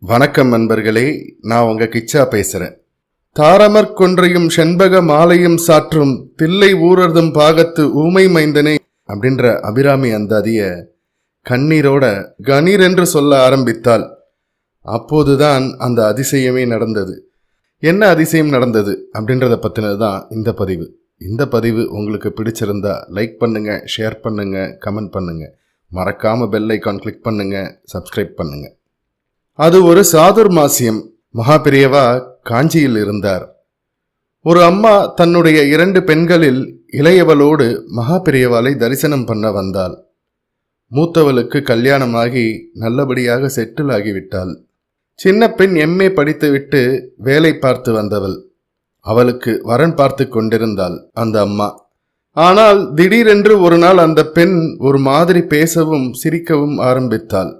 வணக்கம் நண்பர்களே, நான் உங்க கிச்சா பேசுறேன். தாரமற் கொன்றையும் செண்பக மாலையும் சாற்றும் தில்லை ஊரர்தும் பாகத்து ஊமை மைந்தனே அப்படின்ற அபிராமி அந்தாதிய கண்ணீரோட கணீர் என்று சொல்ல ஆரம்பித்தாள். அப்போதுதான் அந்த அதிசயமே நடந்தது. என்ன அதிசயம் நடந்தது அப்படின்றத பற்றினது தான் இந்த பதிவு. இந்த பதிவு உங்களுக்கு பிடிச்சிருந்தா லைக் பண்ணுங்க, ஷேர் பண்ணுங்க, கமெண்ட் பண்ணுங்க. மறக்காம பெல் ஐக்கான் கிளிக் பண்ணுங்க, சப்ஸ்கிரைப் பண்ணுங்க. அது ஒரு சாதுர்மாசியம். மகாபெரியவா காஞ்சியில் இருந்தார். ஒரு அம்மா தன்னுடைய 2 பெண்களில் இளையவளோடு மகாபெரியவாளை தரிசனம் பண்ண வந்தாள். மூத்தவளுக்கு கல்யாணமாகி நல்லபடியாக செட்டில் ஆகிவிட்டாள். சின்ன பெண் MA படித்துவிட்டு வேலை பார்த்து வந்தவள். அவளுக்கு வரன் பார்த்து கொண்டிருந்தாள் அந்த அம்மா. ஆனால் திடீரென்று ஒரு நாள் அந்த பெண் ஒரு மாதிரி பேசவும் சிரிக்கவும் ஆரம்பித்தாள்.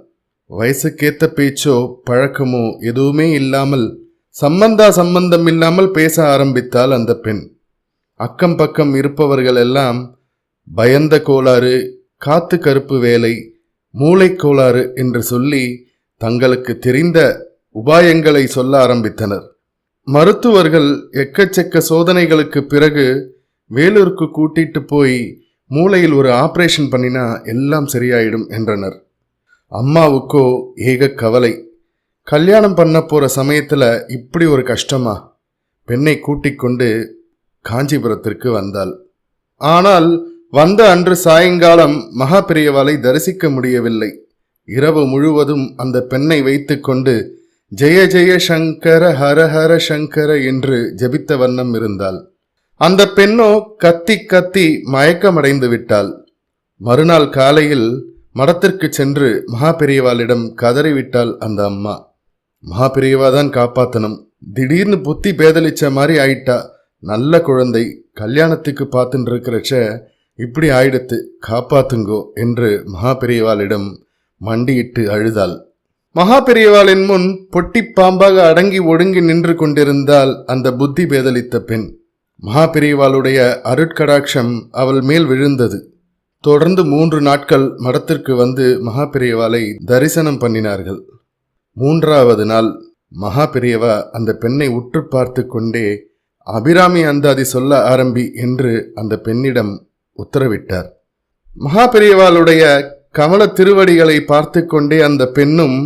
வயசுக்கேத்த பேச்சோ பழக்கமோ எதுவுமே இல்லாமல் சம்பந்தம் இல்லாமல் பேச ஆரம்பித்தாள் அந்த பெண். அக்கம் பக்கம் இருப்பவர்கள் எல்லாம் பயந்த கோளாறு, காத்து கருப்பு வேலை, மூளை கோளாறு என்று சொல்லி தங்களுக்கு தெரிந்த உபாயங்களை சொல்ல ஆரம்பித்தனர். மருத்துவர்கள் எக்கச்சக்க சோதனைகளுக்கு பிறகு வேலூருக்கு கூட்டிட்டு போய் மூளையில் ஒரு ஆபரேஷன் பண்ணினா எல்லாம் சரியாயிடும் என்றனர். அம்மாவுக்கோ ஏக கவலை. கல்யாணம் பண்ண போற சமயத்துல இப்படி ஒரு கஷ்டமா? பெண்ணை கூட்டிக் கொண்டு காஞ்சிபுரத்திற்கு வந்தாள். ஆனால் வந்த அன்று சாயங்காலம் மகாபெரியவாளை தரிசிக்க முடியவில்லை. இரவு முழுவதும் அந்த பெண்ணை வைத்து கொண்டு ஜெய ஜெய சங்கர ஹர ஹர சங்கர என்று ஜெபித்த வண்ணம் இருந்தாள். அந்த பெண்ணோ கத்தி கத்தி மயக்கமடைந்து விட்டாள். மறுநாள் காலையில் மடத்திற்கு சென்று மகாபெரியவாளிடம் கதறிவிட்டாள் அந்த அம்மா. மகாபெரியவா தான் காப்பாத்தணும். திடீர்னு புத்தி பேதலிச்ச மாதிரி ஆயிட்டா. நல்ல குழந்தை, கல்யாணத்துக்கு பார்த்துட்டு இருக்கிறச்ச இப்படி ஆயிடுத்து, காப்பாத்துங்கோ என்று மகாபெரியவாளிடம் மண்டியிட்டு அழுதாள். மகாபெரியவாளின் முன் பொட்டி பாம்பாக அடங்கி ஒடுங்கி நின்று கொண்டிருந்தால் அந்த புத்தி பேதலித்த பெண். மகாபெரியவாளுடைய அருட்கடாட்சம் அவள் மேல் விழுந்தது. தொடர்ந்து 3 நாட்கள் மடத்திற்கு வந்து மகாபெரியவாளை தரிசனம் பண்ணினார்கள். 3வது நாள் மகாபெரியவா அந்த பெண்ணை உற்று பார்த்து கொண்டே அபிராமி அந்தாதி சொல்ல ஆரம்பி என்று அந்த பெண்ணிடம் உத்தரவிட்டார். மகாபெரியவாளுடைய கமல திருவடிகளை பார்த்து கொண்டே அந்த பெண்ணும்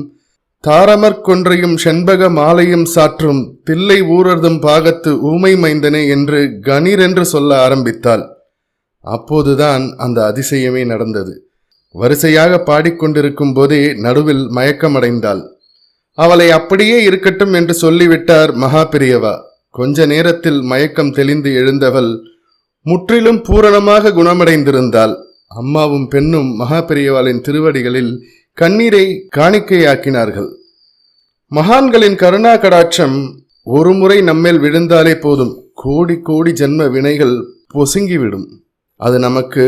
தாரமற் கொன்றையும் செண்பக மாலையும் சாற்றும் தில்லை ஊரர்தும் பாகத்து ஊமை மைந்தனே என்று கணீர் என்று சொல்ல ஆரம்பித்தாள். அப்போதுதான் அந்த அதிசயமே நடந்தது. வரிசையாக பாடிக்கொண்டிருக்கும் போதே நடுவில் மயக்கமடைந்தாள். அவளை அப்படியே இருக்கட்டும் என்று சொல்லிவிட்டார் மகாபெரியவா. கொஞ்ச நேரத்தில் மயக்கம் தெளிந்து எழுந்தவள் முற்றிலும் பூரணமாக குணமடைந்திருந்தாள். அம்மாவும் பெண்ணும் மகாபெரியவாளின் திருவடிகளில் கண்ணீரை காணிக்கையாக்கினார்கள். மகான்களின் கருணா கடாட்சம் ஒரு முறை நம்மேல் விழுந்தாலே போதும், கோடி கோடி ஜென்ம வினைகள் பொசுங்கிவிடும். அது நமக்கு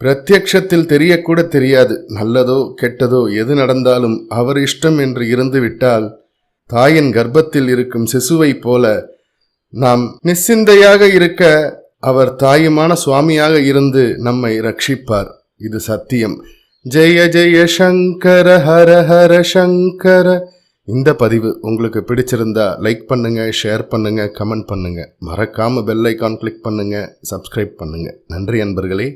பிரத்யக்ஷத்தில் தெரியக்கூட தெரியாது. நல்லதோ கெட்டதோ எது நடந்தாலும் அவர் இஷ்டம் என்று இருந்துவிட்டால் தாயின் கர்ப்பத்தில் இருக்கும் சிசுவை போல நாம் நிச்சிந்தையாக இருக்க அவர் தாயுமான சுவாமியாக இருந்து நம்மை ரட்சிப்பார். இது சத்தியம். ஜெய ஜெய சங்கர ஹர ஹர சங்கர. இந்த பதிவு உங்களுக்கு பிடிச்சிருந்தா லைக் பண்ணுங்க, ஷேர் பண்ணுங்க, கமெண்ட் பண்ணுங்க. மறக்காம பெல் ஐக்கான் கிளிக் பண்ணுங்க, சப்ஸ்கிரைப் பண்ணுங்க. நன்றி நண்பர்களே.